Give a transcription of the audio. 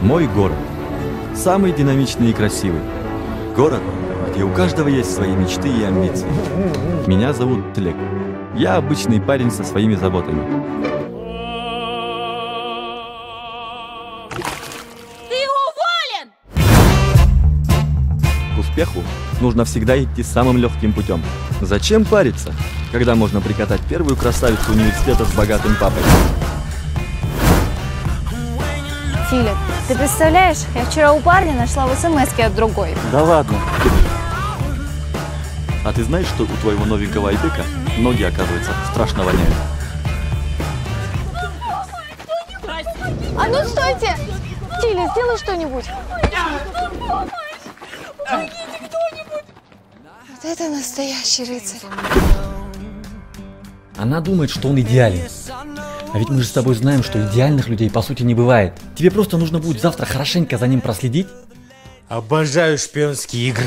Мой город. Самый динамичный и красивый. Город, где у каждого есть свои мечты и амбиции. Меня зовут Тлек. Я обычный парень со своими заботами. Ты уволен! К успеху нужно всегда идти самым легким путем. Зачем париться, когда можно прикатать первую красавицу университета с богатым папой? Филипп, ты представляешь, я вчера у парня нашла в смс-ке от другой. Да ладно. А ты знаешь, что у твоего новенького айбека ноги, оказывается, страшно воняют? А ну стойте! Филя, сделай что-нибудь. Вот это настоящий рыцарь. Она думает, что он идеален. А ведь мы же с тобой знаем, что идеальных людей по сути не бывает. Тебе просто нужно будет завтра хорошенько за ним проследить. Обожаю шпионские игры.